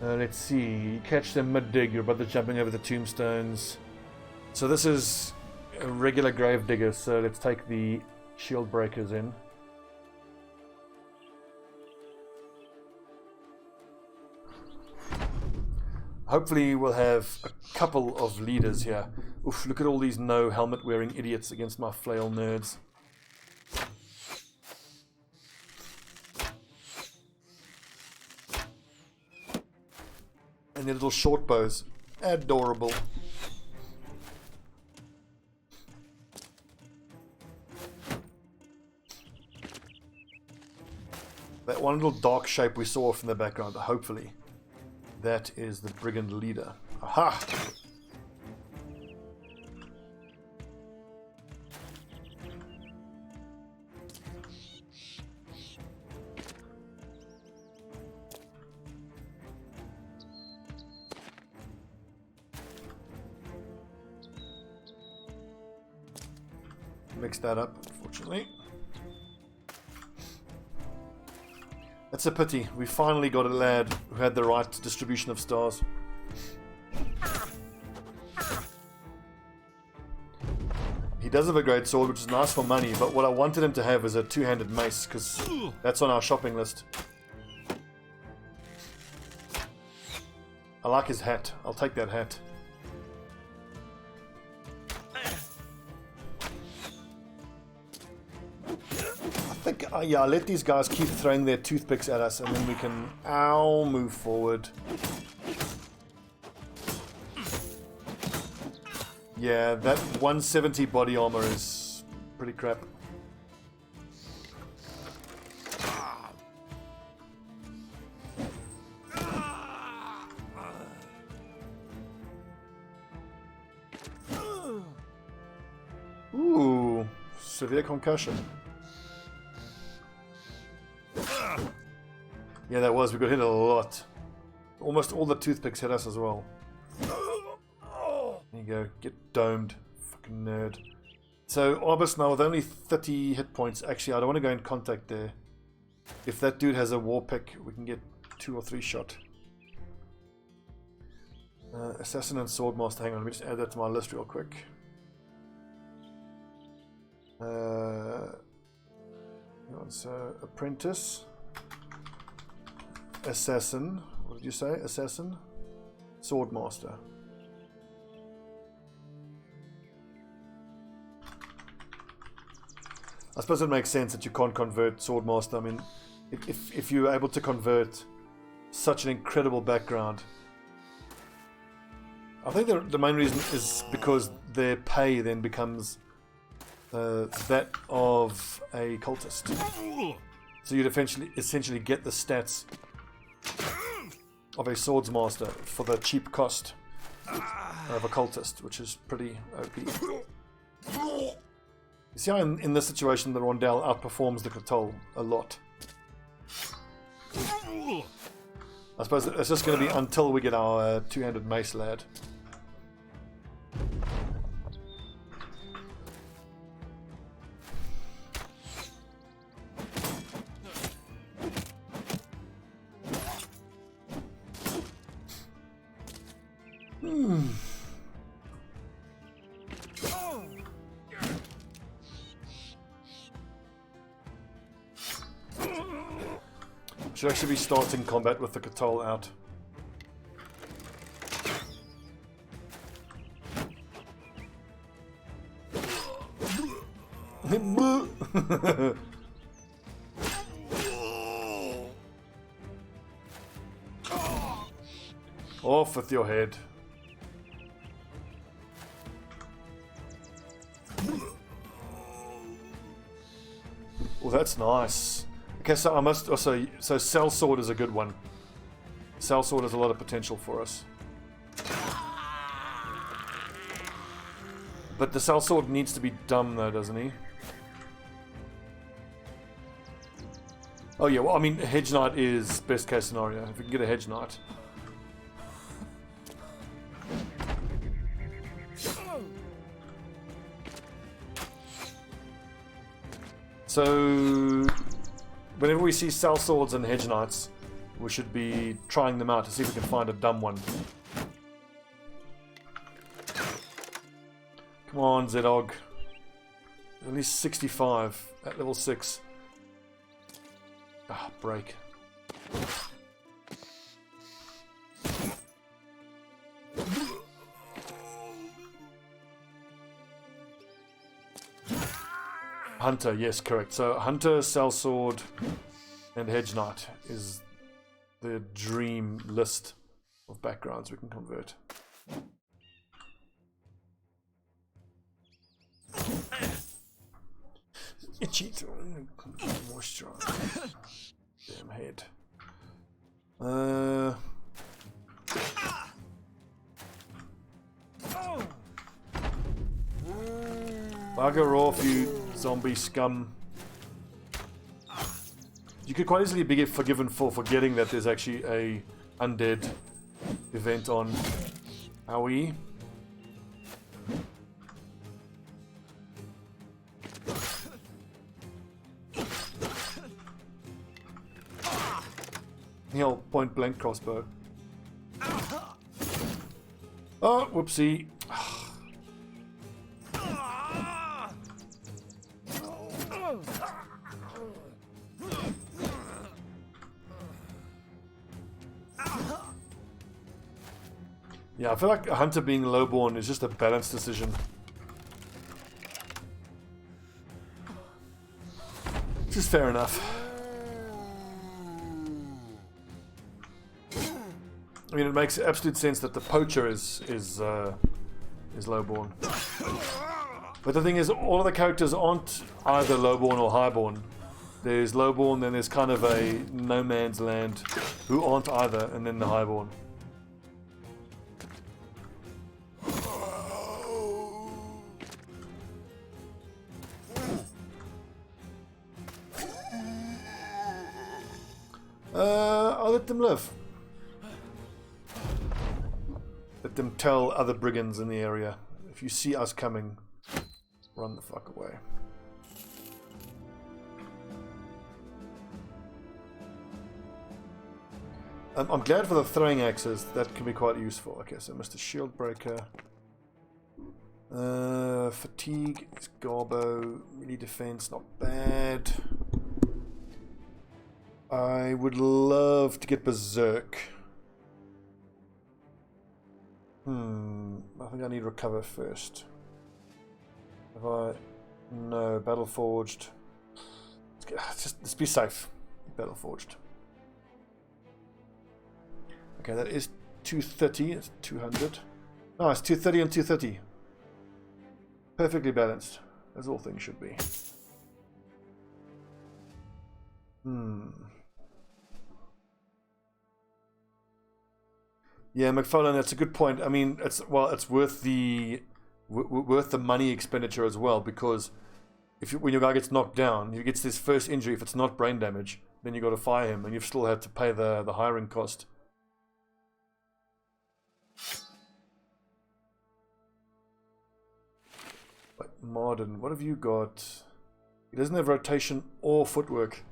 Let's see. Catch them mid-dig. Your brother's jumping over the tombstones. So this is a regular grave digger. So let's take the shield breakers in. Hopefully we'll have a couple of leaders here. Oof, look at all these no helmet wearing idiots against my flail nerds. And their little short bows. Adorable. That one little dark shape we saw off in the background, hopefully. That is the brigand leader. Aha! Mixed that up, unfortunately. That's a pity. We finally got a lad who had the right distribution of stars. He does have a great sword, which is nice for money, but what I wanted him to have is a two-handed mace, because that's on our shopping list. I like his hat. I'll take that hat. Yeah, let these guys keep throwing their toothpicks at us and then we can move forward. Yeah, that 170 body armor is pretty crap. Ooh, severe concussion. Yeah, that was. We got hit a lot. Almost all the toothpicks hit us as well. There you go. Get domed. Fucking nerd. So, Arbus now with only 30 hit points. Actually, I don't want to go in contact there. If that dude has a war pick, we can get 2 or 3 shot. Assassin and Swordmaster. Hang on, let me just add that to my list real quick. So, Apprentice. Assassin, what did you say? Assassin? Swordmaster. I suppose it makes sense that you can't convert Swordmaster. I mean, if you're able to convert such an incredible background, I think the main reason is because their pay then becomes that of a cultist. So you'd essentially get the stats of a swordsmaster for the cheap cost of a cultist, which is pretty OP. You see how in this situation the Rondel outperforms the Katol a lot. I suppose it's just going to be until we get our two-handed mace lad. Should actually be starting combat with the Katol out. Off with your head. Oh, that's nice. Okay, so I must also... So Cell Sword is a good one. Cell Sword has a lot of potential for us. But the Cell Sword needs to be dumb though, doesn't he? Oh yeah, well I mean Hedge Knight is best case scenario. If we can get a Hedge Knight. So... whenever we see Cell Swords and Hedge Knights, we should be trying them out to see if we can find a dumb one. Come on, Z-Og. At least 65 at level 6. Ah, break. Hunter, yes, correct. So Hunter, Sellsword, and Hedge Knight is the dream list of backgrounds we can convert. Itchy. Moisturize. Damn head. Bugger off, you zombie scum. You could quite easily be forgiven for forgetting that there's actually a undead event on Howie. Hell, point blank crossbow. Oh, whoopsie. Yeah, I feel like a Hunter being lowborn is just a balanced decision. Which is fair enough. I mean, it makes absolute sense that the poacher is lowborn. But the thing is, all of the characters aren't either lowborn or highborn. There's lowborn, then there's kind of a no man's land who aren't either, and then the highborn. I'll let them live. Let them tell other brigands in the area. If you see us coming, run the fuck away. I'm glad for the throwing axes. That can be quite useful. Okay, so Mr. Shieldbreaker. Fatigue is Garbo. Melee defense, not bad. I would love to get Berserk. I think I need Recover first. Have I? No, Battle Forged. Let's be safe. Battle Forged. Okay, that is 230. It's 200. No, it's 230 and 230. Perfectly balanced, as all things should be. Yeah, McFarlane, that's a good point. I mean, it's worth the money expenditure as well, because when your guy gets knocked down, he gets this first injury. If it's not brain damage, then you got to fire him, and you've still had to pay the hiring cost. But Marden, what have you got? He doesn't have rotation or footwork.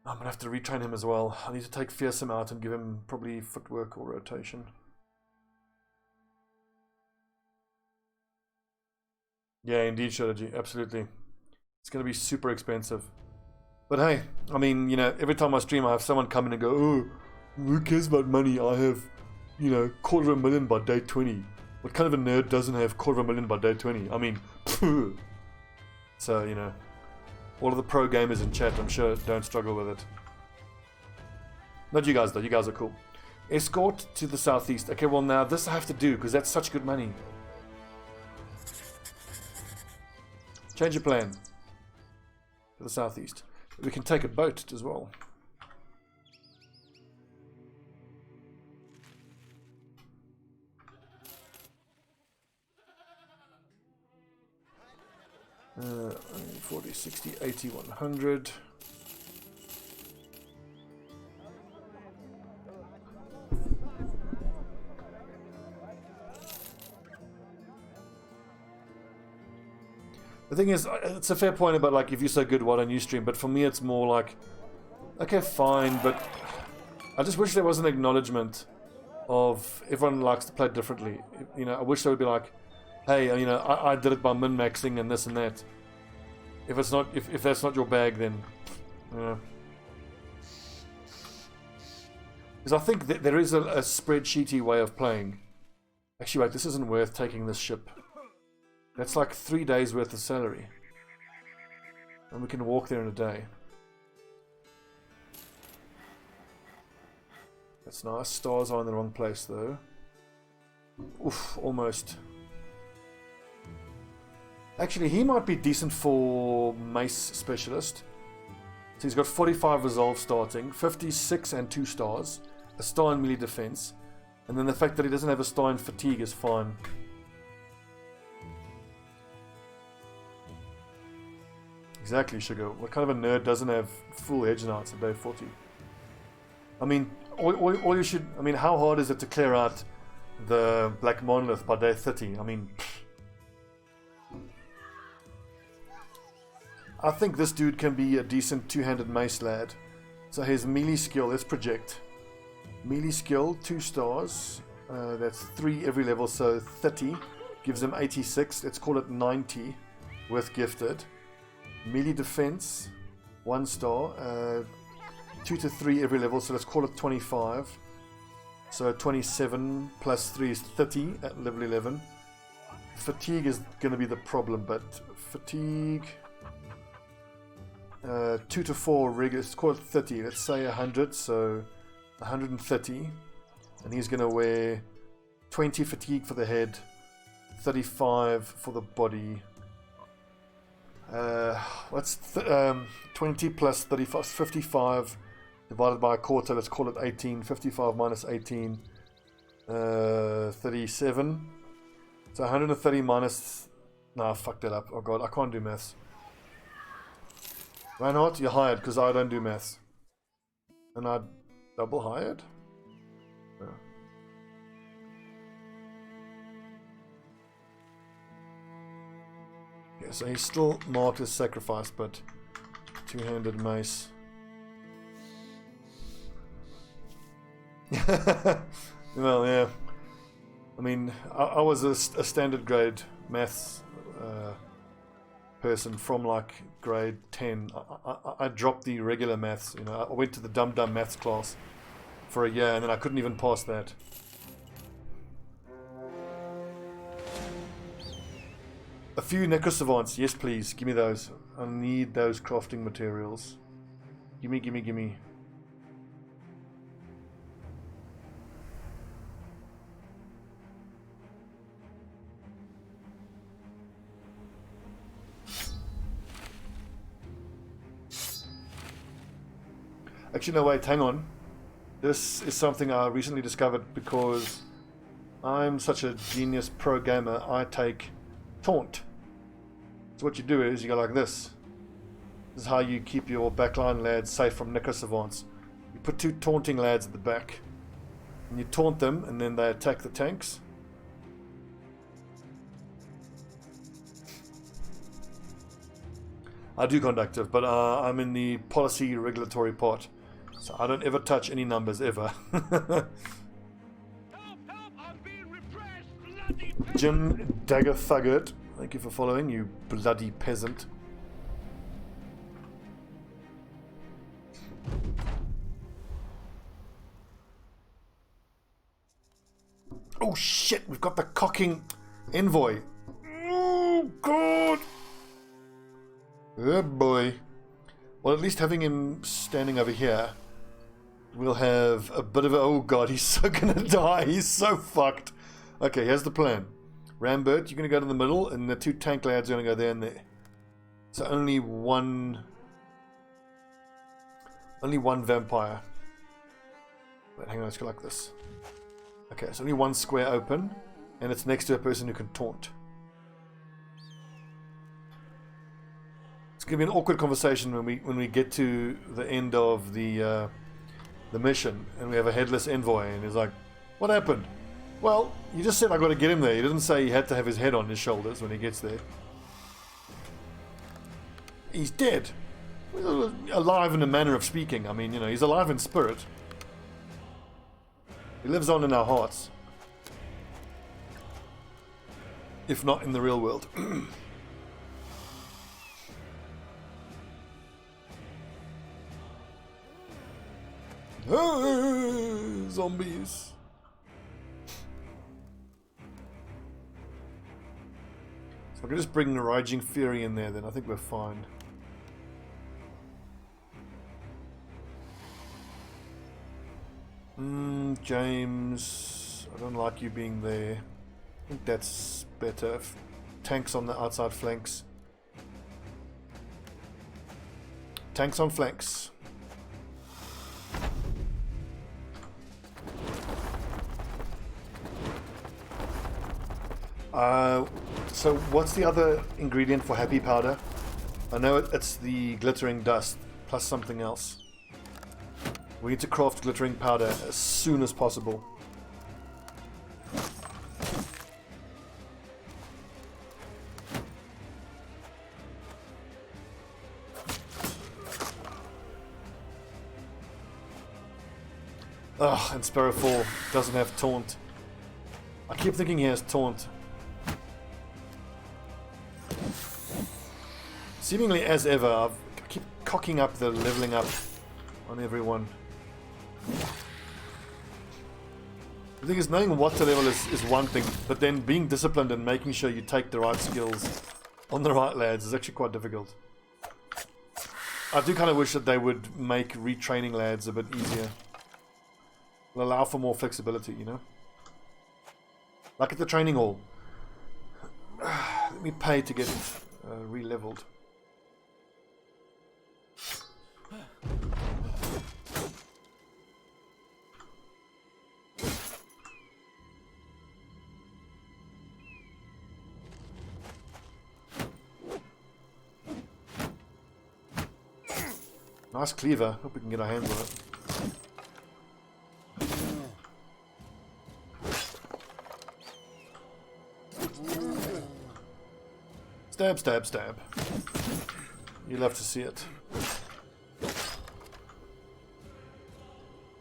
I'm going to have to retrain him as well. I need to take Fearsome out and give him probably footwork or rotation. Yeah, indeed, strategy. Absolutely. It's going to be super expensive. But hey, I mean, you know, every time I stream, I have someone come in and go, oh, who cares about money? I have, you know, $250,000 by day 20. What kind of a nerd doesn't have $250,000 by day 20? I mean, phew. So, you know. All of the pro gamers in chat, I'm sure, don't struggle with it. Not you guys, though. You guys are cool. Escort to the southeast. Okay, well, now this I have to do, because that's such good money. Change your plan. To the southeast. We can take a boat as well. Uh, 40, 60, 80, 100. The thing is, it's a fair point about like, if you're so good, why don't you stream? But for me, it's more like, Okay, fine, but I just wish there was an acknowledgement of everyone likes to play differently. You know, I wish they would be like, hey, you know, I did it by min-maxing and this and that. If it's not, if that's not your bag, then, you know. Because I think that there is a spreadsheety way of playing. Actually, wait, this isn't worth taking this ship. That's like 3 days worth of salary. And we can walk there in a day. That's nice. Stars are in the wrong place though. Oof, almost. Actually, he might be decent for Mace Specialist. So he's got 45 Resolve starting, 56 and 2 stars, a star in melee defense, and then the fact that he doesn't have a star in fatigue is fine. Exactly, Sugar. What kind of a nerd doesn't have full edge knights at day 40? I mean, all you should... I mean, how hard is it to clear out the Black Monolith by day 30? I mean... I think this dude can be a decent two-handed mace lad. So his melee skill, let's project. Melee skill, 2 stars. That's 3 every level, so 30. Gives him 86. Let's call it 90 with gifted. Melee defense, 1 star. 2 to 3 every level, so let's call it 25. So 27 plus 3 is 30 at level 11. Fatigue is going to be the problem, but fatigue... 2 to 4 regular, let's call it 30. Let's say 100, so 130. And he's going to wear 20 fatigue for the head, 35 for the body. What's 20 plus 35, 55 divided by a quarter, let's call it 18. 55 minus 18, 37. So 130 minus... Nah, fuck that up. Oh god, I can't do maths. Reinhardt, you're hired because I don't do maths. And I double hired? No. Yeah, so he's still marked as sacrifice, but two-handed mace. Well, yeah. I mean, I was a standard grade maths person from like grade 10. I dropped the regular maths, you know. I went to the dumb maths class for a year and then I couldn't even pass that. A few necrosavants, yes please, give me those. I need those crafting materials. Gimme, gimme, gimme. Actually, no, wait, hang on. This is something I recently discovered because I'm such a genius pro gamer. I take taunt. So what you do is you go like this. This is how you keep your backline lads safe from necrosavants. You put 2 taunting lads at the back, and you taunt them, and then they attack the tanks. I do conductive, but I'm in the policy regulatory part. So I don't ever touch any numbers, ever. Jim Dagger Thuggert, thank you for following, you bloody peasant. Oh shit, we've got the cocking envoy. Oh god. Oh boy. Well, at least having him standing over here, we'll have a bit of a... Oh god, he's so gonna die. He's so fucked. Okay, here's the plan. Rambert, you're gonna go to the middle, and the 2 tank lads are gonna go there and there. So only one vampire. Wait, hang on, let's go like this. Okay, so only 1 square open, and it's next to a person who can taunt. It's gonna be an awkward conversation when we get to the end of the mission, and we have a headless envoy, and he's like, "What happened?" Well, you just said I got to get him there. He didn't say he had to have his head on his shoulders when he gets there. He's dead. alive in a manner of speaking. I mean, you know, he's alive in spirit. He lives on in our hearts. If not in the real world. Zombies. So I can just bring the Raging Fury in there, then I think we're fine. James, I don't like you being there. I think that's better. Tanks on the outside flanks. Tanks on flanks. So what's the other ingredient for happy powder? I know it's the glittering dust plus something else. We need to craft glittering powder as soon as possible. Ugh, and Sparrow 4 doesn't have taunt. I keep thinking he has taunt. Seemingly as ever, I keep cocking up the leveling up on everyone. The thing is, knowing what to level is one thing, but then being disciplined and making sure you take the right skills on the right lads is actually quite difficult. I do kind of wish that they would make retraining lads a bit easier. It'll allow for more flexibility, you know? Like at the training hall. Let me pay to get re-leveled. Nice cleaver. Hope we can get our hands on it. Stab, stab, stab. You'll have to see it.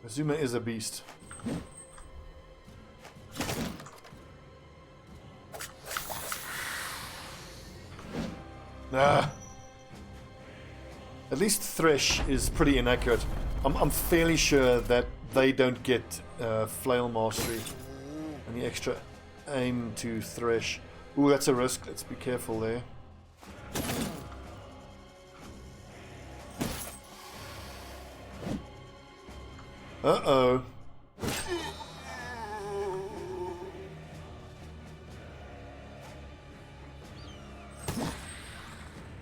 Azuma is a beast. Ah. At least Thresh is pretty inaccurate. I'm fairly sure that they don't get flail mastery and the extra aim to Thresh. Ooh, that's a risk. Let's be careful there. Uh-oh.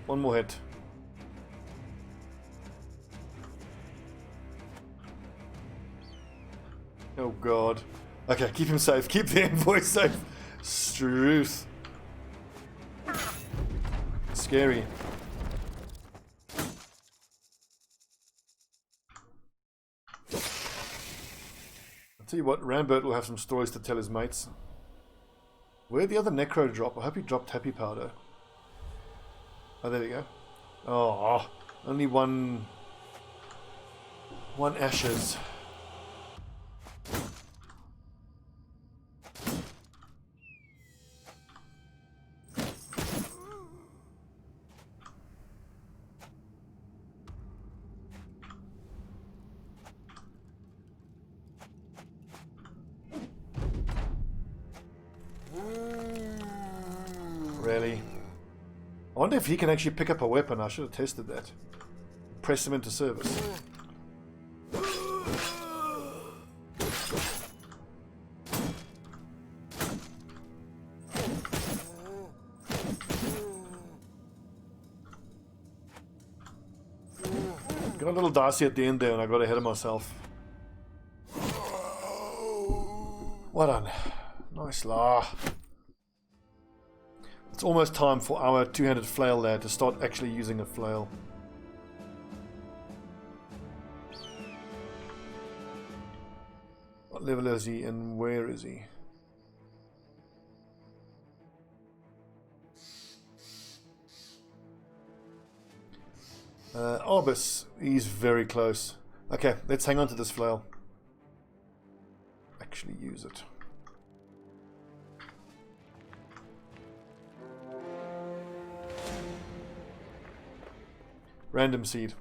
One more hit. Oh god. Okay, keep him safe. Keep the envoy safe. Struth. Scary. I'll tell you what, Rambert will have some stories to tell his mates. Where'd the other Necro drop? I hope he dropped Happy Powder. Oh, there we go. Oh, only one ashes. Really? I wonder if he can actually pick up a weapon. I should have tested that. Press him into service. Got a little dicey at the end there and I got ahead of myself. Well done. Nice la. It's almost time for our two-handed flail lad to start actually using a flail. What level is he and where is he? Orbis, he's very close. Okay, let's hang on to this flail. Actually use it. Random seed.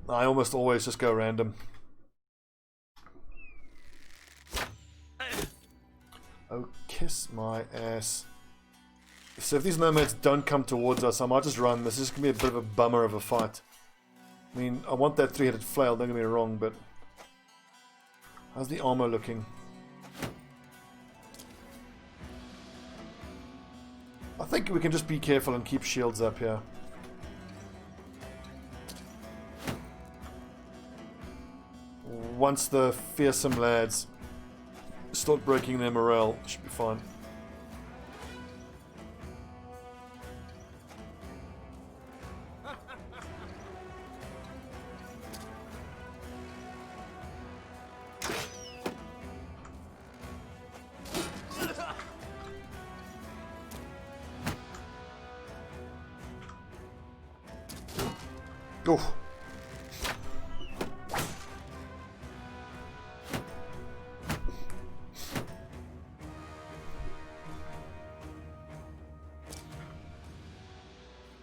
I almost always just go random. Oh, kiss my ass. So if these nomads don't come towards us, I might just run. This is going to be a bit of a bummer of a fight. I mean, I want that three-headed flail, don't get me wrong, but... How's the armor looking? I think we can just be careful and keep shields up here. Once the fearsome lads start breaking their morale, should be fine. Oh.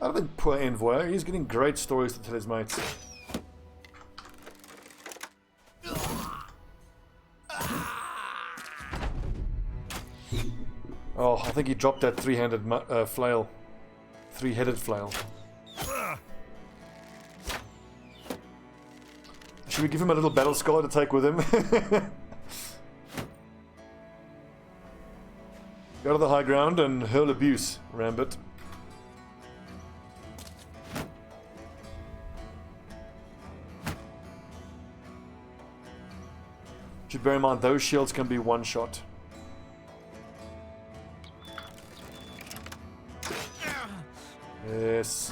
I don't think poor Envoy, he's getting great stories to tell his mates. Oh, I think he dropped that three-handed flail. Three-headed flail. Should we give him a little battle scar to take with him? Go to the high ground and hurl abuse, Rambit. Should bear in mind, those shields can be one shot. Yes.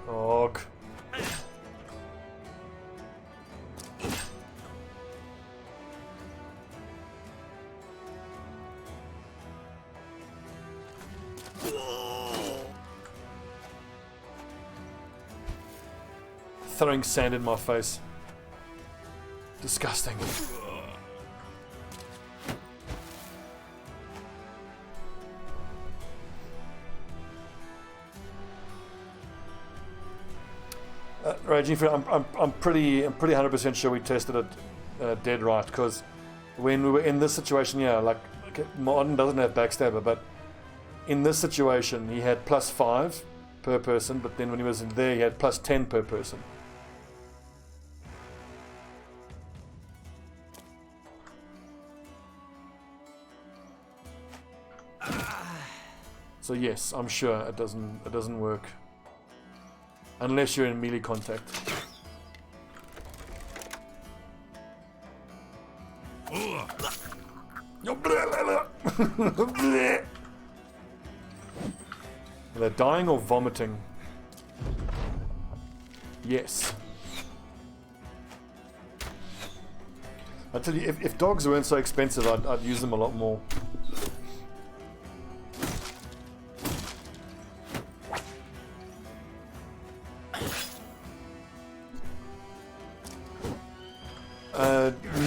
Og. Throwing sand in my face. Disgusting. Raging for I'm pretty 100% sure we tested it dead right, because when we were in this situation, yeah, like Martin doesn't have backstabber, but in this situation he had +5 per person, but then when he was in there he had +10 per person. So yes, I'm sure it doesn't work. Unless you're in melee contact. They're dying or vomiting? Yes. I tell you, if dogs weren't so expensive, I'd use them a lot more.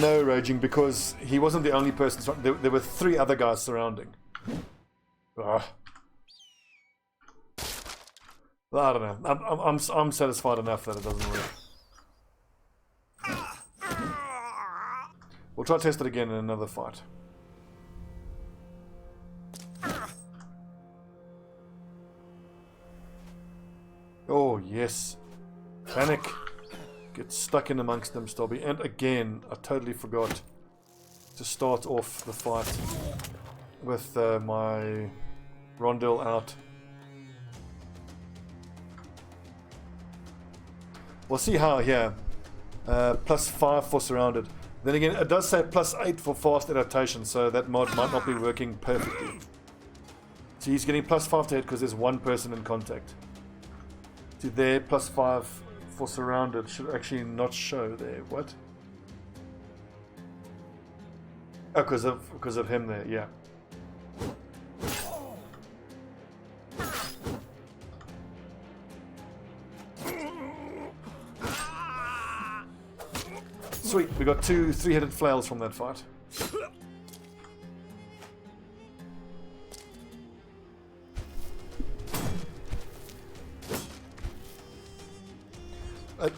No, Raging, because he wasn't the only person. There were 3 other guys surrounding. Ugh. I don't know. I'm satisfied enough that it doesn't work. We'll try to test it again in another fight. Oh yes, panic. Get stuck in amongst them, Stobbie. And again, I totally forgot to start off the fight with my rondel out. We'll see how here. +5 for surrounded. Then again, it does say +8 for fast adaptation, so that mod might not be working perfectly. So he's getting +5 to hit because there's one person in contact. See there, +5 for surrounded should actually not show there. What? Oh, because of him there, yeah. Sweet, we got 2 3-headed flails from that fight.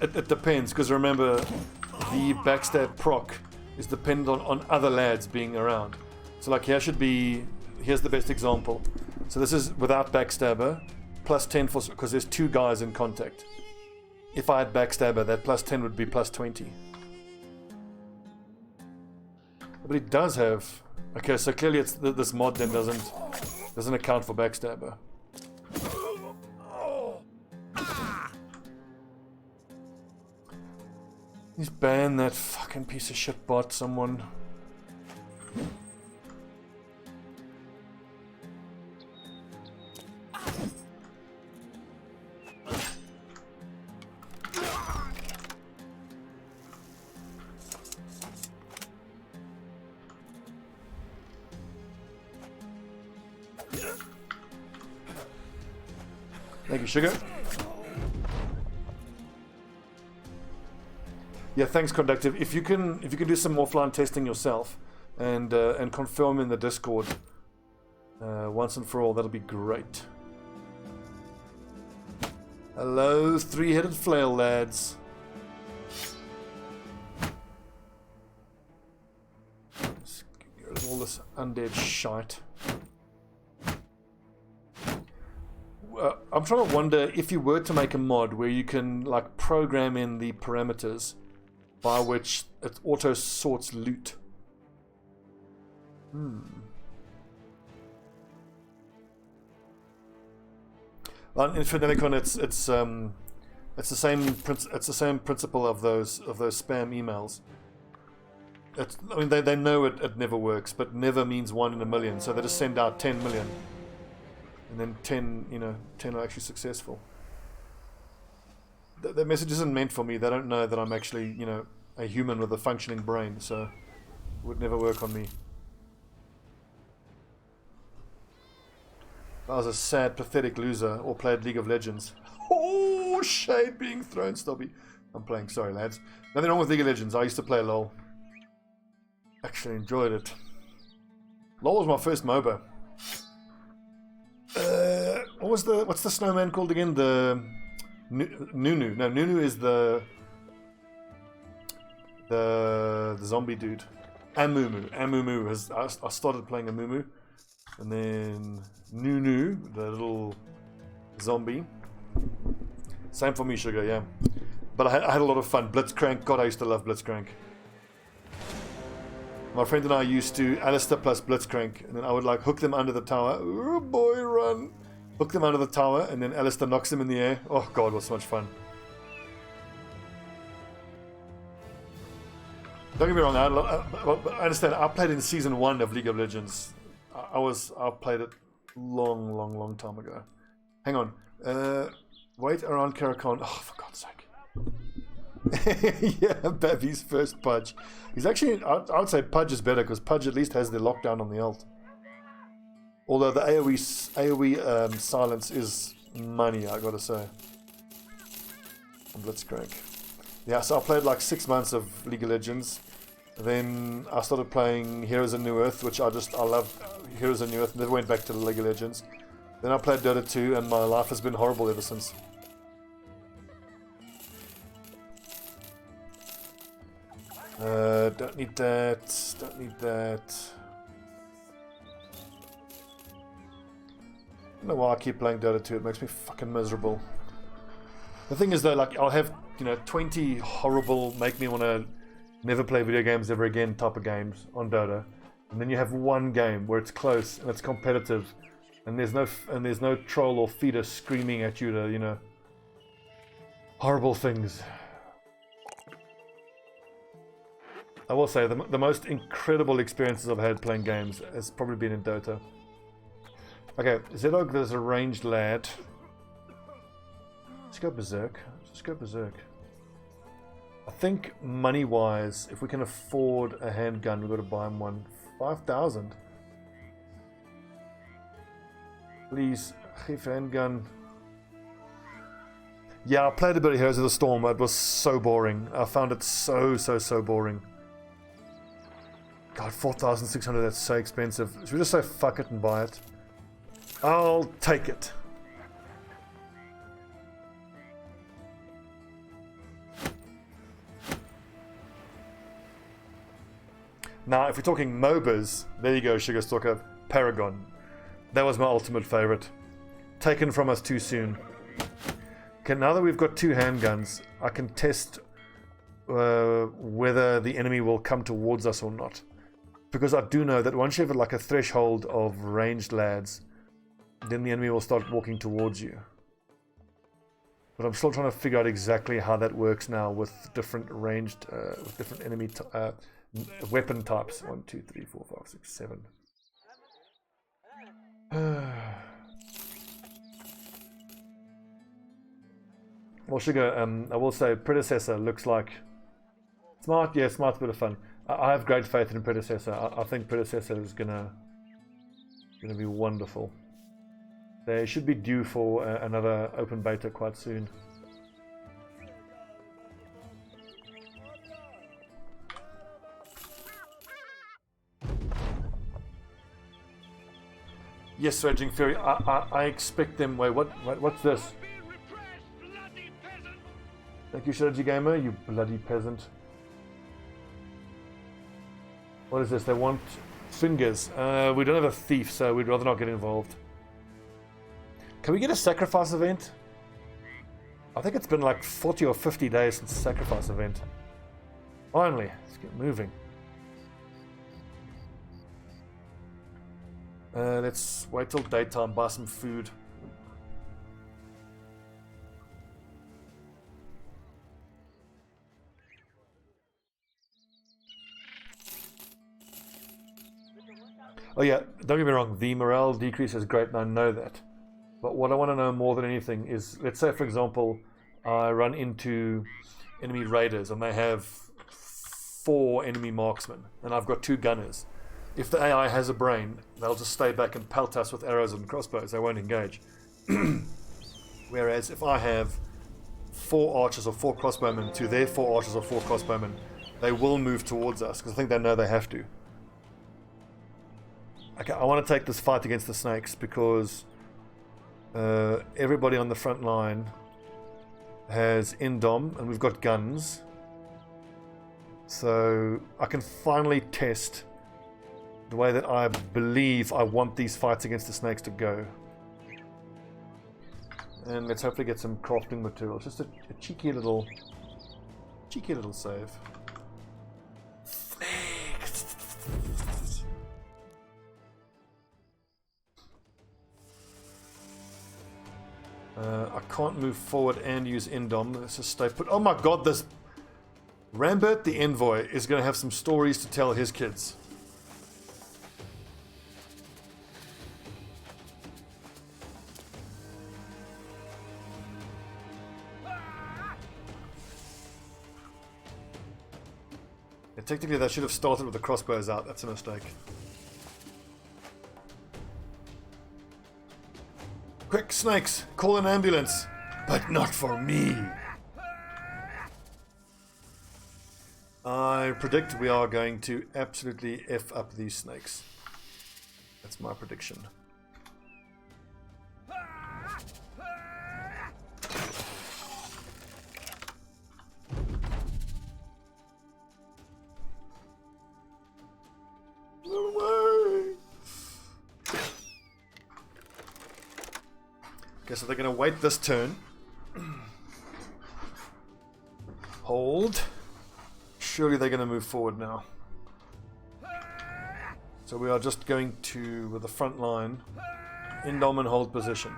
It depends, because remember, the backstab proc is dependent on other lads being around. So like here's the best example. So this is without backstabber, plus 10 for, because there's 2 guys in contact. If I had backstabber, that plus 10 would be plus 20. But it does have, okay, so clearly it's this mod then doesn't account for backstabber. Please ban that fucking piece of shit bot, someone. Thank you, sugar. Yeah, thanks, Conductive. If you can do some offline testing yourself and confirm in the Discord once and for all, that'll be great. Hello, 3-headed flail lads. Let's get rid of all this undead shite. I'm trying to wonder if you were to make a mod where you can like program in the parameters by which it auto sorts loot. Well, in Fidelicon, it's the same principle of those spam emails. I mean, they know it never works, but never means 1 in a million, so they just send out 10 million, and then 10 are actually successful. The message isn't meant for me. They don't know that I'm actually, a human with a functioning brain, so it would never work on me. I was a sad, pathetic loser or played League of Legends. Oh, shade being thrown, Stobbie. I'm playing, sorry lads. Nothing wrong with League of Legends. I used to play LOL. Actually enjoyed it. LOL was my first MOBA. What's the snowman called again? The Nunu. No, Nunu is the zombie dude. Amumu. Amumu I started playing Amumu, and then Nunu, the little zombie. Same for me, sugar. Yeah, but I had a lot of fun. Blitzcrank. God, I used to love Blitzcrank. My friend and I used to Alistair plus Blitzcrank, and then I would like hook them under the tower. Oh boy, run! Hook them under the tower, and then Alistair knocks them in the air. Oh god, it was so much fun. Don't get me wrong, I understand. I played in season 1 of League of Legends. I played it long time ago. Hang on. Wait around Karakan. Oh, for God's sake. Yeah, Bavi's first Pudge. He's actually, I would say Pudge is better because Pudge at least has the lockdown on the ult. Although the AoE silence is money, I gotta say. Blitzcrank. Yeah, so I played like 6 months of League of Legends. Then I started playing Heroes of New Earth, which I loved Heroes of New Earth. Never went back to the League of Legends. Then I played Dota 2, and my life has been horrible ever since. Don't need that. Don't need that. I don't know why I keep playing Dota 2. It makes me fucking miserable. The thing is though, like I'll have 20 horrible, make me want to never play video games ever again type of games on Dota, and then you have one game where it's close and it's competitive, and there's no troll or feeder screaming at you to horrible things. I will say the most incredible experiences I've had playing games has probably been in Dota. Okay, Zedog, there's a ranged lad. Let's go berserk. Let's go berserk. I think money-wise, if we can afford a handgun, we've got to buy him one. 5,000. Please, give handgun. Yeah, I played a bit of Heroes of the Storm. It was so boring. I found it so boring. God, 4,600, that's so expensive. Should we just say fuck it and buy it? I'll take it. Now, if we're talking MOBAs, there you go, Sugar Stalker, Paragon. That was my ultimate favorite. Taken from us too soon. Okay, now that we've got 2 handguns, I can test whether the enemy will come towards us or not. Because I do know that once you have like a threshold of ranged lads, then the enemy will start walking towards you. But I'm still trying to figure out exactly how that works now with different ranged, with different enemy weapon types. 1, 2, 3, 4, 5, 6, 7. Well, Sugar, I will say Predecessor looks like smart. Yeah, smart's a bit of fun. I have great faith in Predecessor. I think Predecessor is gonna be wonderful. They should be due for another open beta quite soon. Yes, Raging Fury. I expect them. Wait, what's this? Thank you, Strategy Gamer. You bloody peasant. What is this? They want fingers. We don't have a thief, so we'd rather not get involved. Can we get a sacrifice event? I think it's been like 40 or 50 days since the sacrifice event. Finally, let's get moving. Let's wait till daytime, buy some food. Oh yeah, don't get me wrong, the morale decrease is great and I know that. But what I want to know more than anything is, let's say for example, I run into enemy raiders and they have 4 enemy marksmen and I've got 2 gunners. If the AI has a brain, they'll just stay back and pelt us with arrows and crossbows, they won't engage. Whereas if I have 4 archers or 4 crossbowmen to their 4 archers or 4 crossbowmen, they will move towards us because I think they know they have to. Okay, I want to take this fight against the snakes because everybody on the front line has Indom and we've got guns. So I can finally test the way that I believe I want these fights against the snakes to go. And let's hopefully get some crafting materials. Just a cheeky little save. I can't move forward and use Indom. Let's just stay put. Oh my god, this Rambert the Envoy is going to have some stories to tell his kids. Yeah, technically they should have started with the crossbows out. That's a mistake. Quick, snakes! Call an ambulance! But not for me! I predict we are going to absolutely F up these snakes. That's my prediction. Okay, so they're going to wait this turn. Hold. Surely they're going to move forward now. So we are just going to, with the front line, Indom and hold position.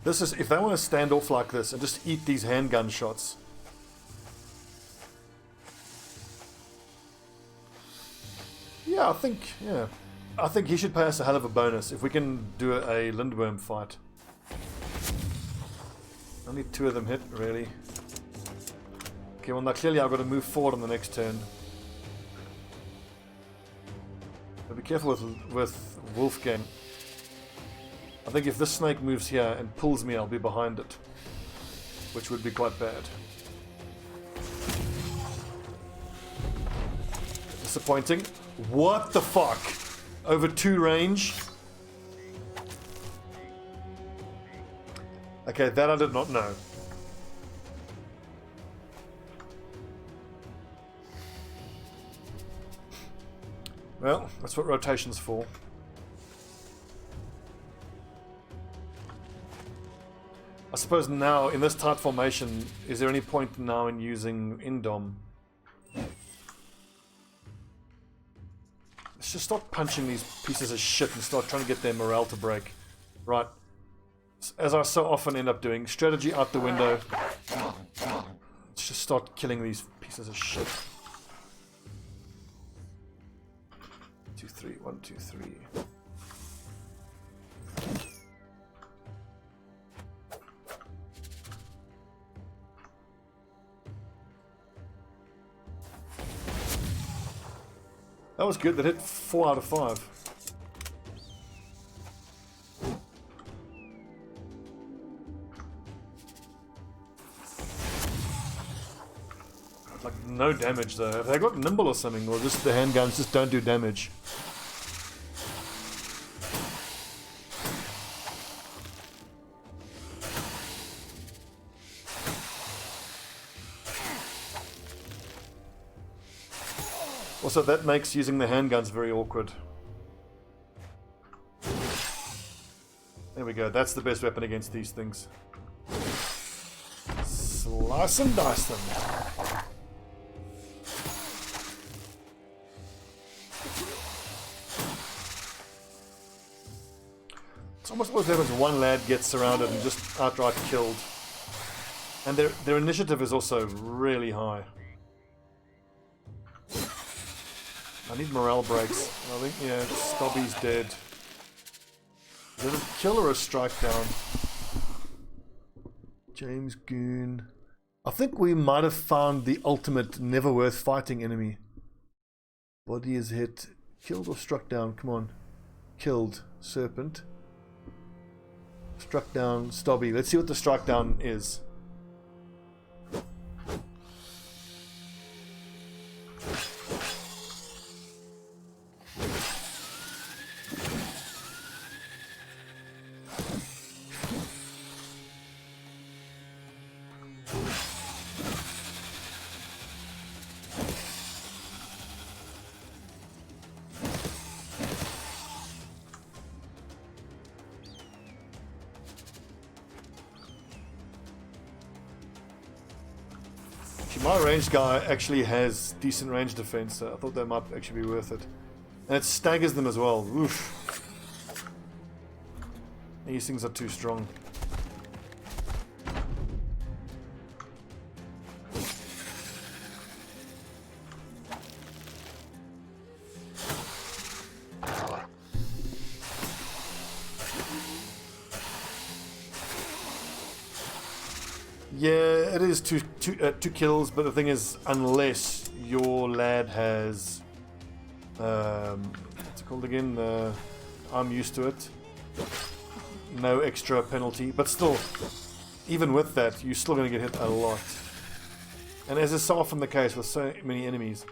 This is, if they want to stand off like this and just eat these handgun shots. Yeah, I think, yeah. I think he should pay us a hell of a bonus if we can do a Lindworm fight. Only 2 of them hit, really. Okay, well now clearly I've got to move forward on the next turn. But be careful with Wolfgang. I think if this snake moves here and pulls me, I'll be behind it. Which would be quite bad. Disappointing. What the fuck? Over 2 range? Okay, that I did not know. Well, that's what rotation's for. I suppose now, in this tight formation, is there any point now in using Indom? Let's just start punching these pieces of shit and start trying to get their morale to break. Right. As I so often end up doing, strategy out the window. Let's just start killing these pieces of shit. 2, 3, 1, 2, 3. That was good. That hit 4 out of 5. Like no damage though. Have they got nimble or something, or just the handguns just don't do damage? Also, that makes using the handguns very awkward. There we go. That's the best weapon against these things. Slice and dice them. It's almost always happens one lad gets surrounded and just outright killed. And their initiative is also really high. I need morale breaks. I think, yeah, Stobbie's dead. Is it a kill or a strike down? James Goon. I think we might have found the ultimate never worth fighting enemy. Body is hit. Killed or struck down? Come on. Killed. Serpent. Struck down. Stobbie. Let's see what the strike down is. My ranged guy actually has decent range defense, so I thought that might actually be worth it. And it staggers them as well. Oof. These things are too strong. Yeah, it is two kills, but the thing is, unless your lad has, what's it called again? I'm used to it. No extra penalty, but still, even with that, you're still going to get hit a lot. And as is so often the case with so many enemies,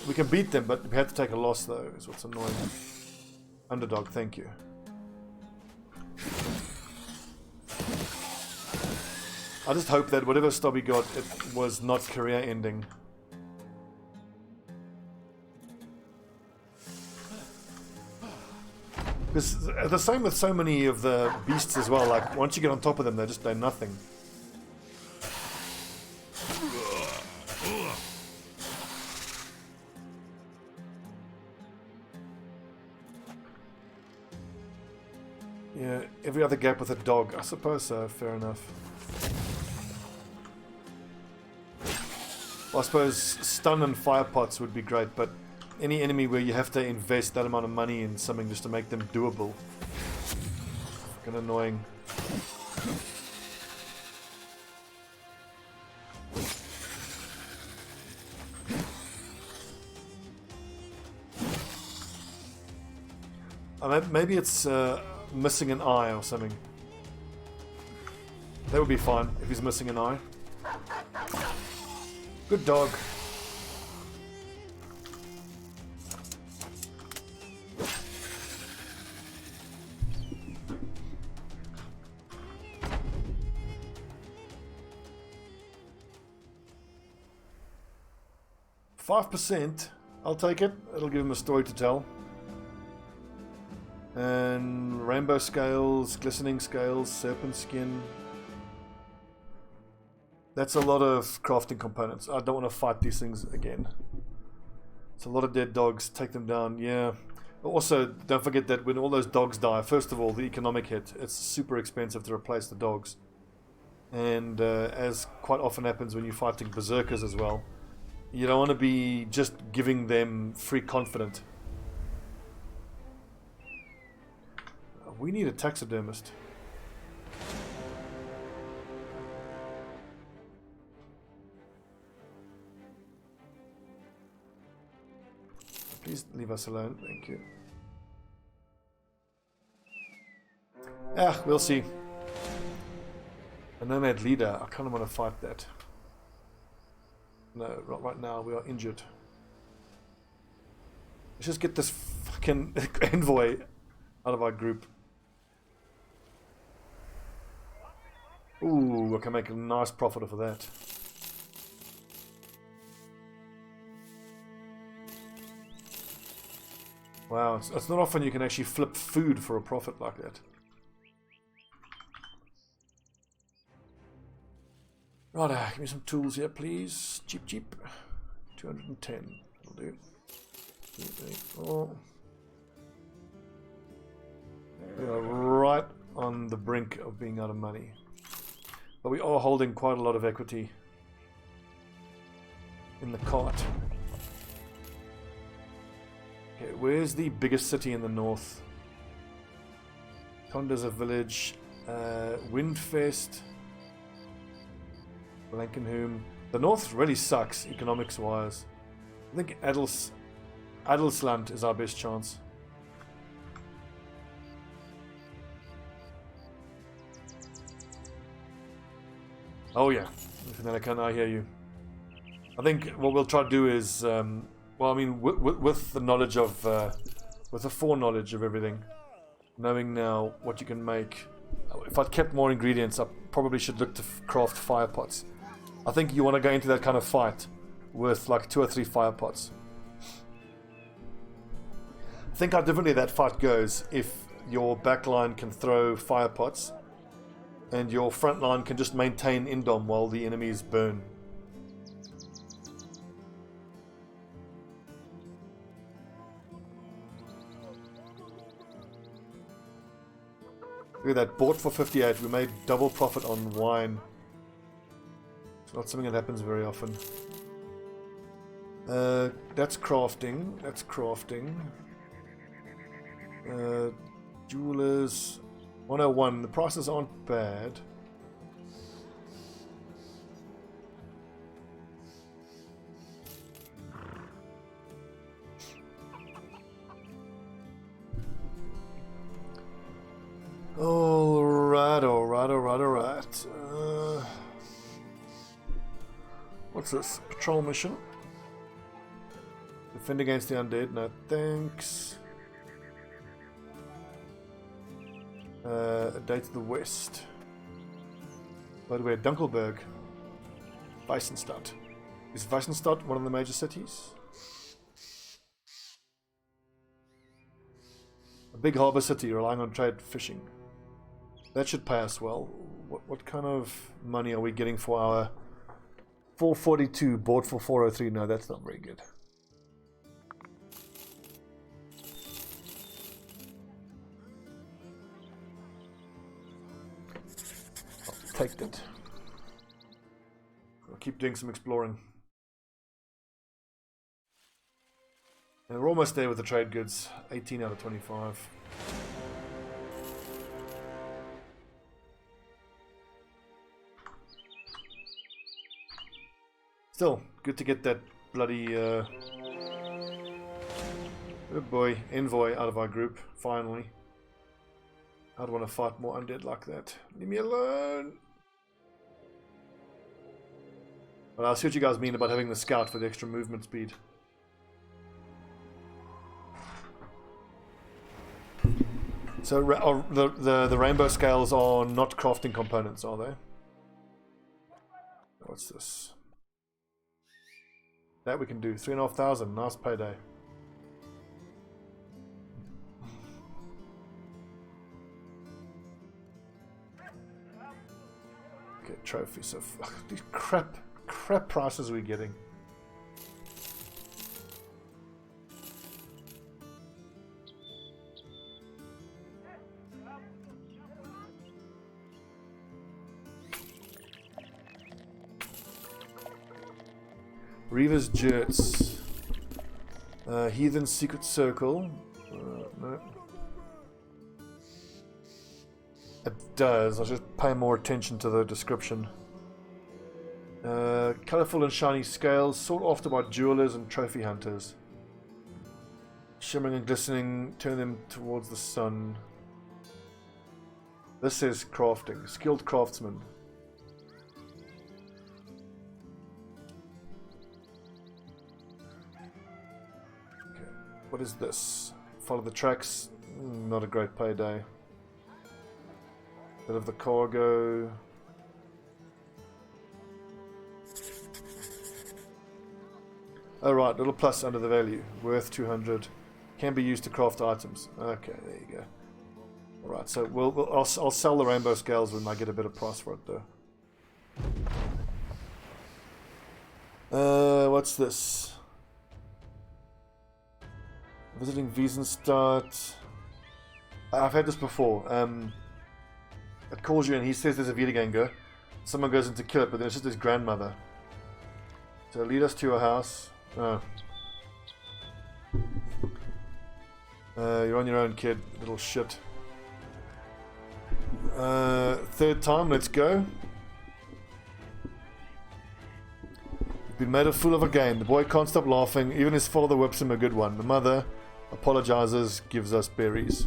we can beat them, but we have to take a loss though, is what's annoying. Underdog, thank you. I just hope that whatever Stobbie got, it was not career ending. Because the same with so many of the beasts as well, like once you get on top of them, they're nothing. Yeah, every other gap with a dog, I suppose so, fair enough. Well, I suppose stun and fire pots would be great, but any enemy where you have to invest that amount of money in something just to make them doable. Fucking annoying. Maybe it's missing an eye or something. That would be fine if he's missing an eye. Good dog. %. I'll take it. It'll give him a story to tell. And rainbow scales, glistening scales, serpent skin. That's a lot of crafting components. I don't want to fight these things again. It's a lot of dead dogs. Take them down. Yeah. Also, don't forget that when all those dogs die, first of all, the economic hit. It's super expensive to replace the dogs. And as quite often happens when you're fighting berserkers as well, you don't want to be just giving them free confident. We need a taxidermist. Please leave us alone, thank you. We'll see. A nomad leader, I kind of want to fight that. No, not right now, we are injured. Let's just get this fucking envoy out of our group. Ooh, I can make a nice profit off of that. Wow, it's not often you can actually flip food for a profit like that. Right, give me some tools here, please. Cheap, cheap. 210 will do. 2, 3, 4. We are right on the brink of being out of money. But we are holding quite a lot of equity in the cart. Okay, where's the biggest city in the north? Conda's a village. Windfest. Blankenholm. The north really sucks economics wise. I think Adelsland is our best chance. Oh yeah, I hear you. I think what we'll try to do is, well, I mean, with the knowledge of, with the foreknowledge of everything, knowing now what you can make. If I'd kept more ingredients, I probably should look to craft fire pots. I think you want to go into that kind of fight with like 2 or 3 fire pots. Think how differently that fight goes if your backline can throw fire pots and your front line can just maintain indom while the enemies burn. Look at that, bought for 58. We made double profit on wine. It's not something that happens very often. That's crafting. That's crafting. Jewelers 101. The prices aren't bad. Alright. What's this? Patrol mission. Defend against the undead. No thanks. A day to the west. By the way, Dunkelberg. Weissenstadt. Is Weissenstadt one of the major cities? A big harbour city relying on trade fishing. That should pay us well. What kind of money are we getting for our 442 bought for 403? No, that's not very good. I'll take that. I'll keep doing some exploring. And we're almost there with the trade goods. 18 out of 25. Still, good to get that bloody, oh boy, envoy out of our group, finally. I don't want to fight more undead like that. Leave me alone! But I'll see what you guys mean about having the scout for the extra movement speed. So the rainbow scales are not crafting components, are they? What's this? That we can do. 3,500. Nice payday. Okay, trophy. So these crap prices we're getting. Reaver's Jerts. Heathen Secret Circle. No. It does. I'll just pay more attention to the description. Colourful and shiny scales. Sought after by jewelers and trophy hunters. Shimmering and glistening. Turn them towards the sun. This says crafting. Skilled craftsman. What is this? Follow the tracks. Not a great payday. Bit of the cargo. Oh right, little plus under the value. Worth 200. Can be used to craft items. Okay, there you go. Alright, so I'll sell the rainbow scales when I get a better price for it though. What's this? Visiting Wiesenstadt. I've had this before. It calls you and he says there's a Wiederganger. Someone goes in to kill it, but then it's just his grandmother. So lead us to your house. Oh. You're on your own, kid. Little shit. Third time, let's go. You've been made a fool of again. The boy can't stop laughing. Even his father whips him a good one. The mother apologizes, gives us berries.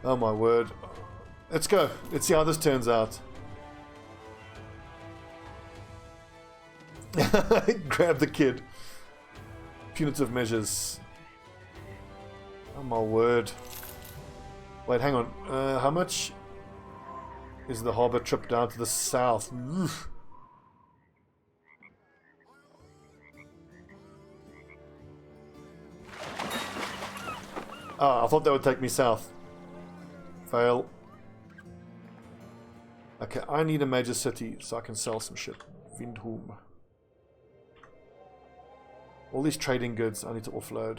Oh my word. Let's go. Let's see how this turns out. Grab the kid. Punitive measures. Oh my word. Wait, hang on. How much is the harbour trip down to the south? Oof. Ah, I thought that would take me south. Fail. Okay, I need a major city so I can sell some shit. Windholm. All these trading goods I need to offload.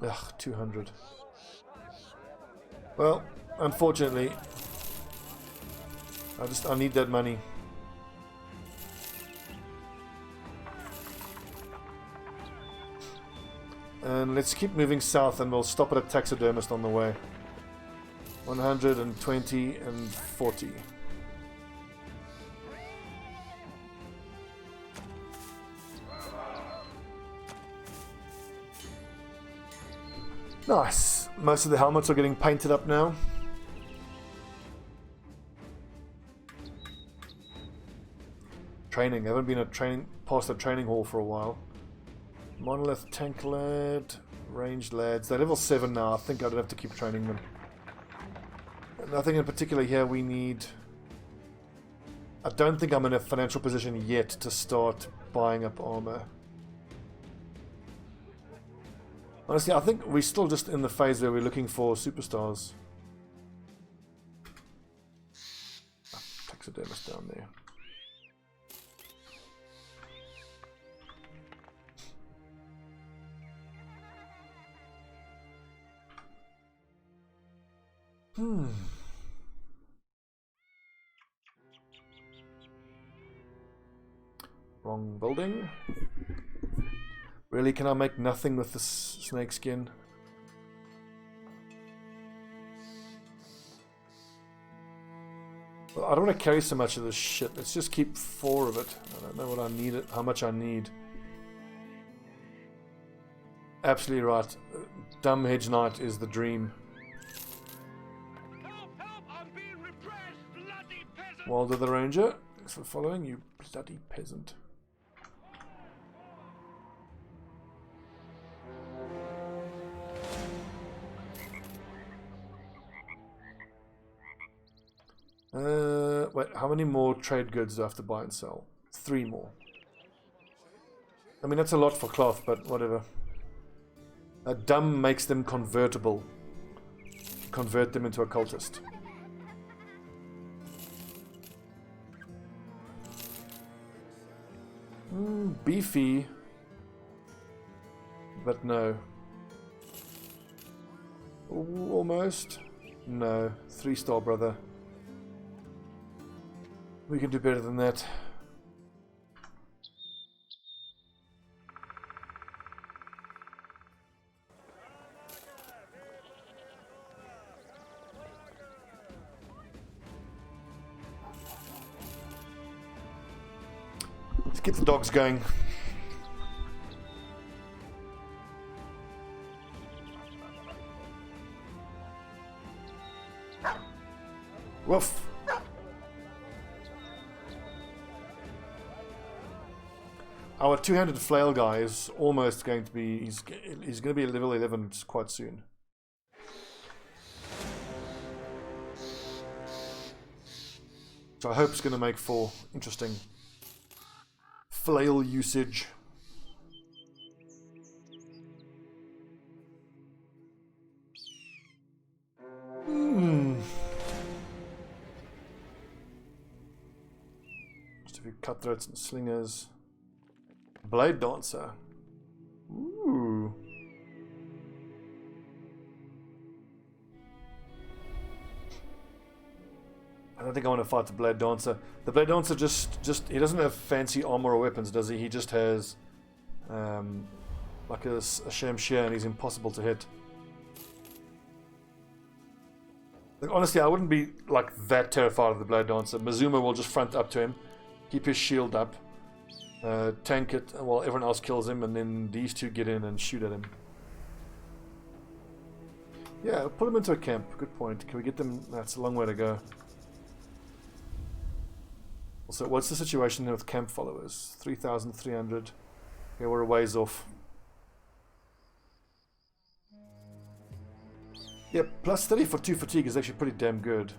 Ugh, 200. Well, unfortunately, I need that money. And let's keep moving south and we'll stop at a taxidermist on the way. 120 and 40. Nice. Most of the helmets are getting painted up now. Training. I haven't been past a training hall for a while. Monolith tank lad, ranged lads. They're level 7 now. I think I don't have to keep training them. Nothing in particular here we need. I don't think I'm in a financial position yet to start buying up armor. Honestly, I think we're still just in the phase where we're looking for superstars. Taxidermist down there. Wrong building. Really, can I make nothing with this snake skin? Well, I don't want to carry so much of this shit. Let's just keep 4 of it. I don't know what I need, how much I need. Absolutely right. Dumb Hedge Knight is the dream. Help! I'm being repressed, bloody peasant! Wilder the Ranger. Thanks for following, you bloody peasant. Wait, how many more trade goods do I have to buy and sell? 3 more. I mean, that's a lot for cloth, but whatever. Dumb makes them convertible. Convert them into a cultist. Beefy. But no. Ooh, almost. No. 3-star, brother. We can do better than that. Let's get the dogs going. Woof. Our two-handed flail guy is almost going to be, he's going to be at level 11 quite soon. So I hope it's going to make for interesting flail usage. Just a few cutthroats and slingers. Blade Dancer. Ooh. I don't think I want to fight the Blade Dancer. The Blade Dancer just he doesn't have fancy armor or weapons, does he? He just has like a shamshir, and he's impossible to hit. Like, honestly, I wouldn't be like that terrified of the Blade Dancer. Mazuma will just front up to him, keep his shield up. Tank it while everyone else kills him, and then these two get in and shoot at him. Yeah, put him into a camp. Good point. Can we get them? That's a long way to go. Also, what's the situation with camp followers? 3,300. Okay, we're a ways off. Yep, plus 30 for 2 fatigue is actually pretty damn good.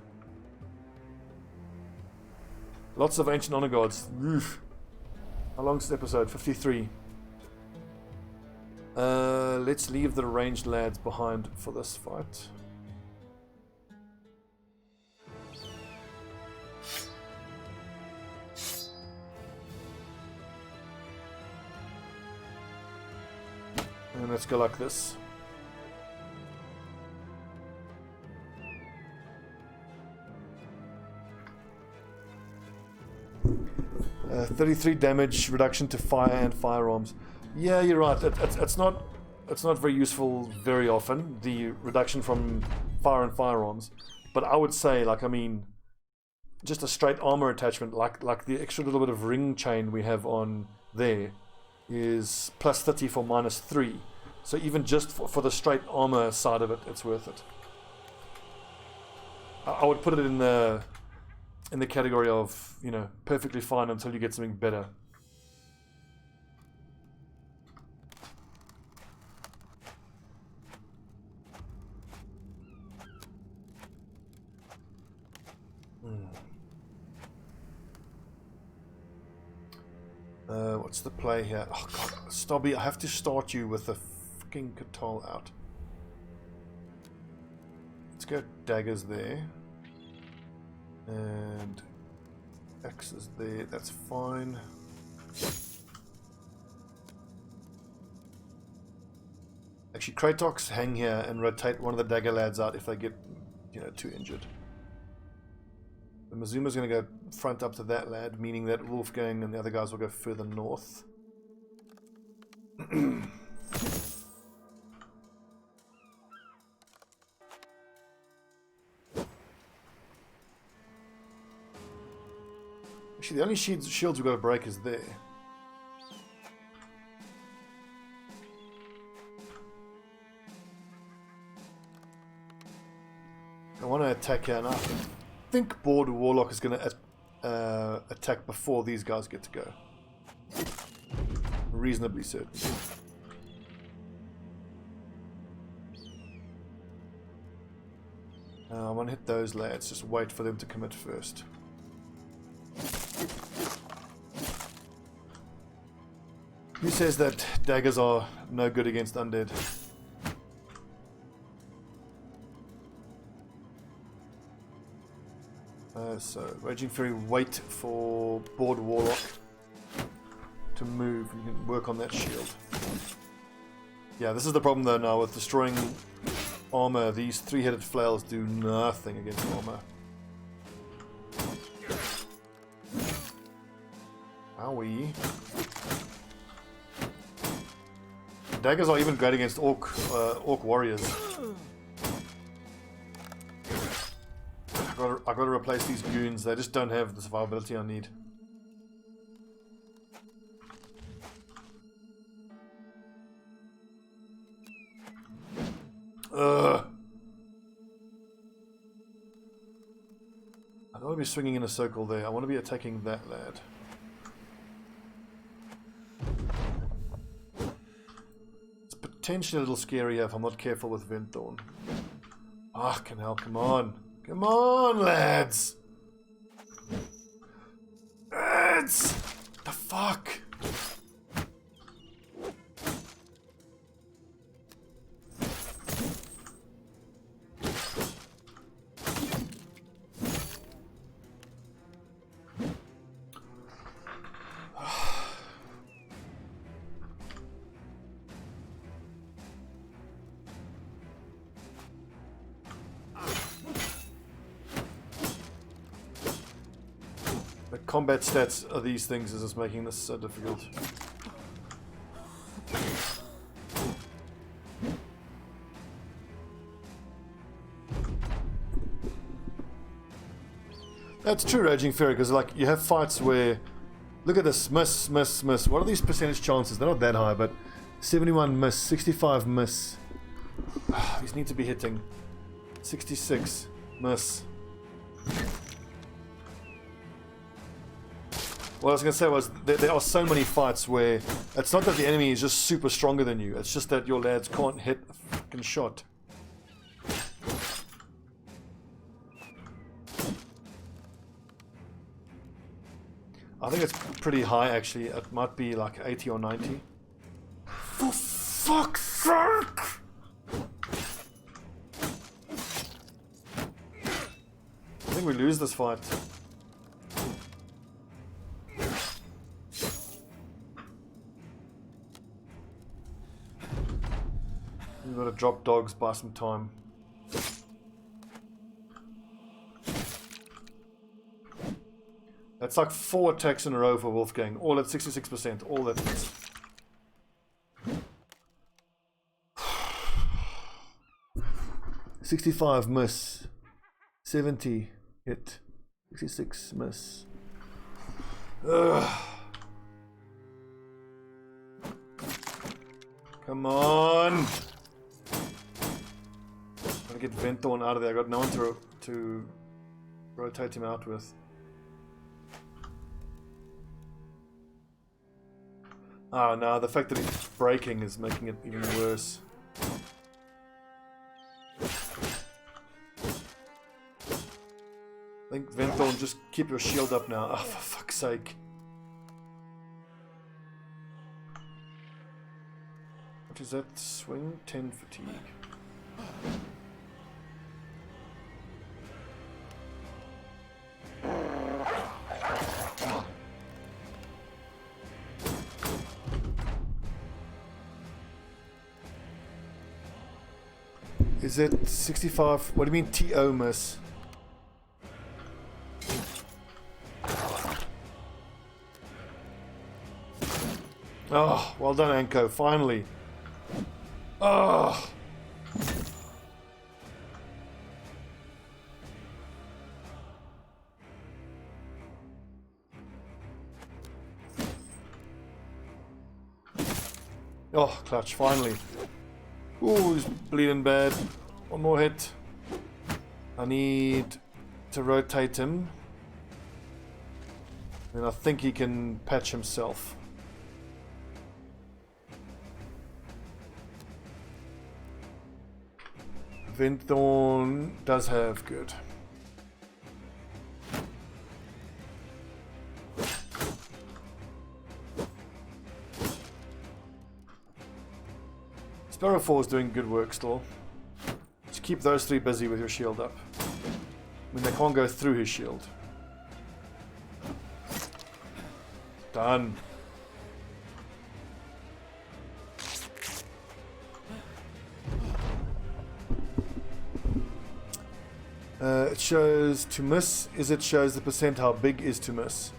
Lots of ancient honor guards. Oof. How long's the episode? 53. Let's leave the ranged lads behind for this fight. And let's go like this. 33 damage reduction to fire and firearms. Yeah, you're right. It's not very useful very often, the reduction from fire and firearms. But I would say, like, I mean, just a straight armor attachment, like the extra little bit of ring chain we have on there, is plus 30 for minus 3. So even just for the straight armor side of it, it's worth it. I would put it in the category of, you know, perfectly fine until you get something better. What's the play here? Oh god, Stobbie, I have to start you with a fucking Catal out. Let's go daggers there. And axes there, that's fine. Actually, Kratox, hang here and rotate one of the dagger lads out if they get, you know, too injured. The Mazuma's going to go front up to that lad, meaning that Wolfgang and the other guys will go further north. Actually, the only shields we've got to break is there. I want to attack here, and I think Board Warlock is going to attack before these guys get to go. Reasonably certain. I want to hit those lads, just wait for them to commit first. Who says that daggers are no good against undead? So, Raging Fury, wait for Board Warlock to move. You can work on that shield. Yeah, this is the problem though now with destroying armor. These three-headed flails do nothing against armor. Owie. Daggers are even great against orc warriors. I've got to replace these goons. They just don't have the survivability I need. Ugh. I don't want to be swinging in a circle there. I want to be attacking that lad. It's potentially a little scary if I'm not careful with Ventthorn. Ah, can hell, come on. Come on, lads! Lads! The fuck? Combat stats are these things is just making this so difficult. That's true, Raging Fury, because like you have fights where, look at this, miss, miss, miss. What are these percentage chances? They're not that high, but 71 miss, 65 miss. These need to be hitting. 66 miss. What I was going to say was, there are so many fights where it's not that the enemy is just super stronger than you, it's just that your lads can't hit a fucking shot. I think it's pretty high actually, it might be like 80 or 90. For fuck's sake! I think we lose this fight. We've got to drop dogs, buy some time. That's like 4 attacks in a row for Wolfgang, all at 66%, all at least. $65 miss, 70 hit, 66 miss. Ugh. Come on! Gotta get Ventthorn out of there. I got no one to rotate him out with. Ah, no, the fact that he's breaking is making it even worse. I think Ventthorn, just keep your shield up now. Oh, for fuck's sake. What is that? Swing 10 fatigue. Is it 65? What do you mean TO miss? Oh, well done, Anko. Finally. Oh. Oh, clutch, finally. Ooh, he's bleeding bad. One more hit. I need to rotate him. And I think he can patch himself. Ventthorn does have good. Sparrow 4 is doing good work still. Just keep those three busy with your shield up. I mean, they can't go through his shield. Done. It shows to miss. Is it shows the percent how big is to miss?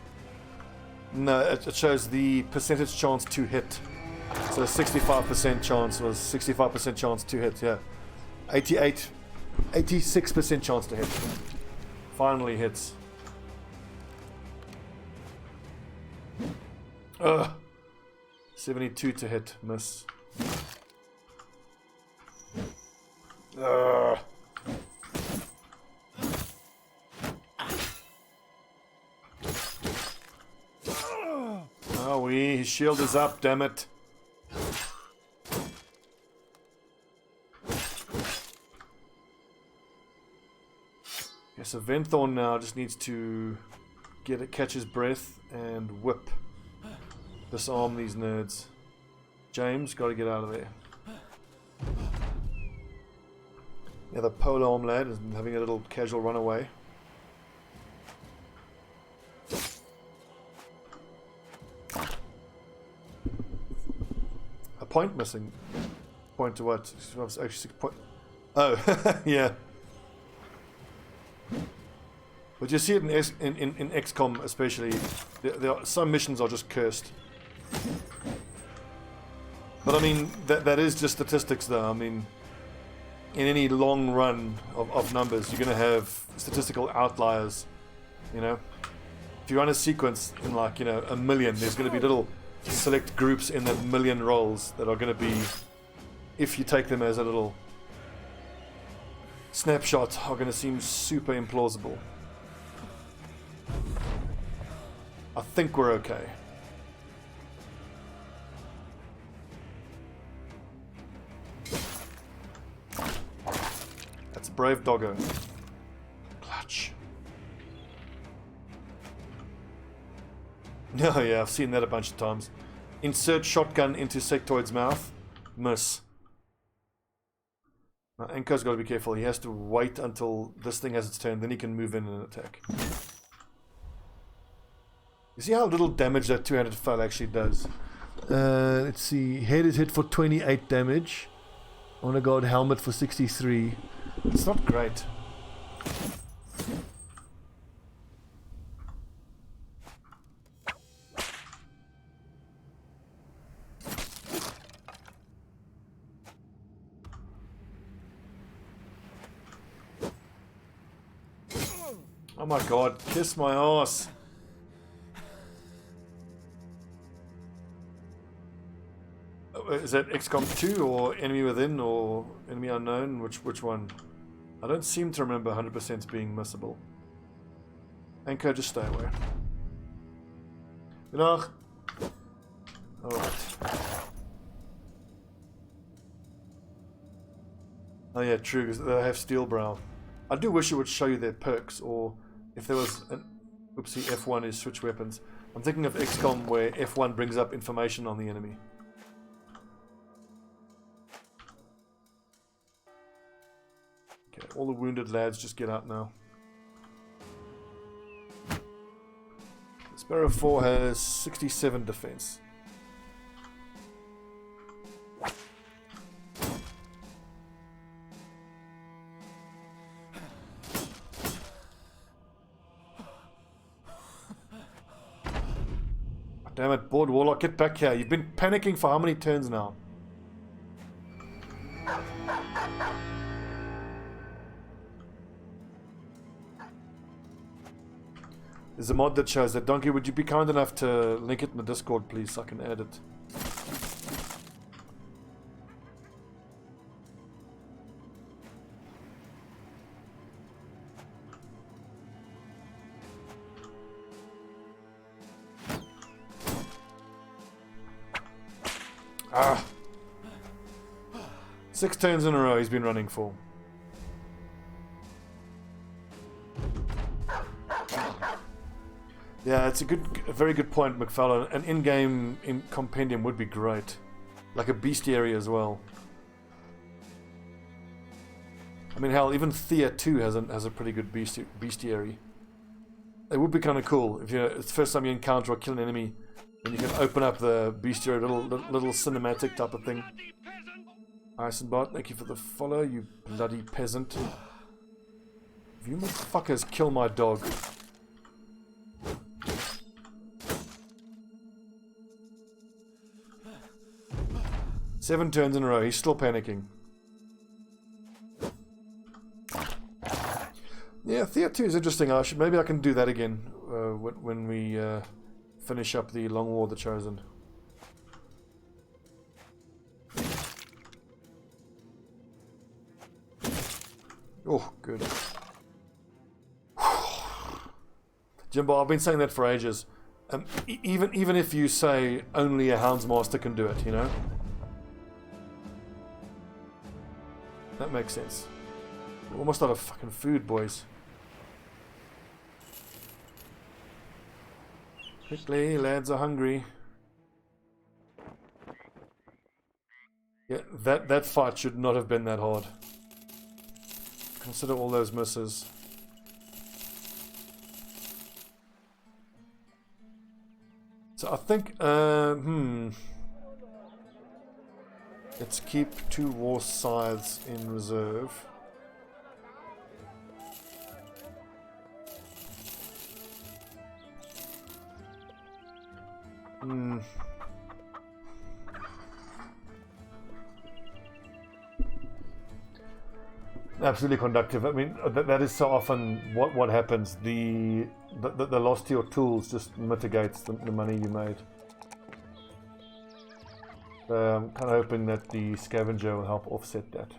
No, it shows the percentage chance to hit. So 65% chance was 65% chance to hit, yeah. 86% chance to hit. Finally hits. Ugh. 72 to hit, miss. Ugh. Oh, his shield is up, damn it. Okay, so Ventthorn now just needs to catch his breath and whip. Disarm these nerds. James, gotta get out of there. Yeah, the polearm lad is having a little casual runaway. A point missing. Point to what? Actually 6 point. Oh, yeah. But you see it in XCOM especially. There are, some missions are just cursed. But I mean, that is just statistics though. I mean, in any long run of numbers, you're going to have statistical outliers, you know. If you run a sequence in like, you know, a million, there's going to be little select groups in the million roles that are going to be, if you take them as a little snapshot, are going to seem super implausible. I think we're okay. That's a brave doggo. Clutch. Oh yeah, I've seen that a bunch of times. Insert shotgun into sectoid's mouth. Miss. Now Anko's got to be careful. He has to wait until this thing has its turn, then he can move in and attack. You see how little damage that two-handed flail actually does? Let's see. Head is hit for 28 damage. Honor Guard helmet for 63. It's not great. Oh my god, kiss my ass. Is that XCOM 2 or Enemy Within or Enemy Unknown? Which one? I don't seem to remember 100% being missable. Anko, just stay away. Enough. Alright. Oh yeah, true, because they have Steel Brow. I do wish it would show you their perks, or if there was an... Oopsie, F1 is switch weapons. I'm thinking of XCOM where F1 brings up information on the enemy. Okay, all the wounded lads just get out now. Sparrow 4 has 67 defense. Damn it, Board Warlock, get back here. You've been panicking for how many turns now? There's a mod that shows that. Donkey, would you be kind enough to link it in the Discord, please, so I can add it? Ah! 6 turns in a row he's been running for. Yeah, it's a very good point, McFarlane. An in-game compendium would be great, like a bestiary as well. I mean, hell, even Thea 2 has a pretty good bestiary. It would be kind of cool if it's the first time you encounter or kill an enemy, and you can open up the bestiary, little cinematic type of thing. Eisenbart, thank you for the follow, you bloody peasant. If you motherfuckers kill my dog. Seven turns in a row, he's still panicking. Yeah, Thea 2 is interesting. Maybe I can do that again when we finish up the Long War of the Chosen. Oh, good. Jimbo, I've been saying that for ages. Even if you say only a Houndsmaster can do it, you know? That makes sense. We're almost out of fucking food, boys. Quickly, lads are hungry. Yeah, that fight should not have been that hard. Consider all those misses. So I think, let's keep 2 war scythes in reserve. Absolutely conductive. I mean, that is so often what happens. The loss to your tools just mitigates the money you made. I'm kind of hoping that the scavenger will help offset that.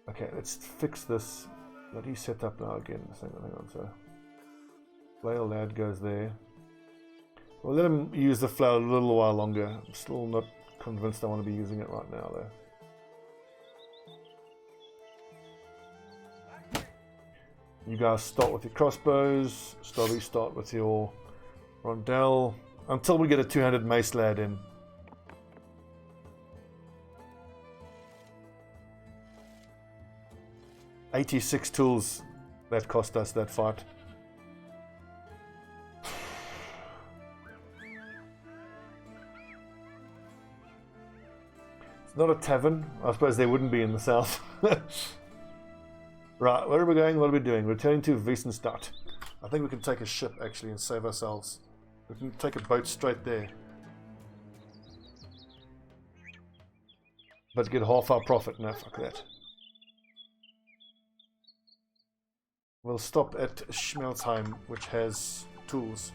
Okay, let's fix this bloody setup now again. Hang on, so flail lad goes there. We'll let him use the flail a little while longer. I'm still not convinced I want to be using it right now though. You guys start with your crossbows. Stobbie, start with your rondel. Until we get a 200 mace lad in. $86 tools that cost us that fight. It's not a tavern. I suppose they wouldn't be in the south. Right, where are we going? What are we doing? Returning to Wiesenstadt. I think we can take a ship actually and save ourselves. We can take a boat straight there. But get half our profit. No, fuck that. We'll stop at Schmelzheim, which has tools.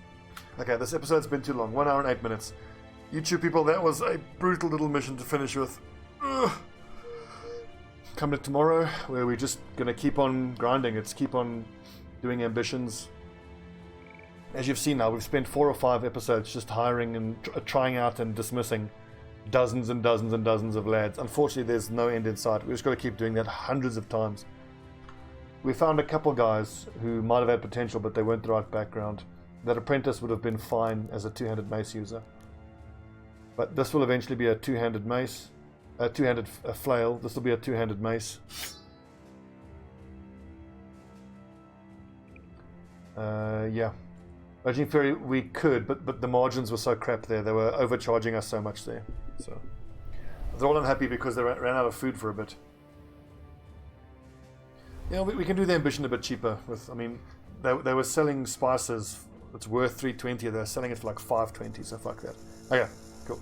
Okay, this episode's been too long. 1 hour and 8 minutes. YouTube people, that was a brutal little mission to finish with. Ugh. Come to tomorrow, where we're just gonna keep on grinding. It's keep on doing ambitions. As you've seen now, we've spent 4 or 5 episodes just hiring and trying out and dismissing dozens and dozens and dozens of lads. Unfortunately, there's no end in sight. We've just got to keep doing that hundreds of times. We found a couple guys who might have had potential, but they weren't the right background. That apprentice would have been fine as a 2-handed mace user. But this will eventually be a 2-handed mace. A 2-handed flail. This will be a 2-handed mace. Yeah. Raging Fury, we could, but the margins were so crap there. They were overcharging us so much there. So they're all unhappy because they ran out of food for a bit. Yeah, we can do the ambition a bit cheaper. I mean, they were selling spices It's worth 320. They're selling it for like 520. So fuck that. Okay, cool.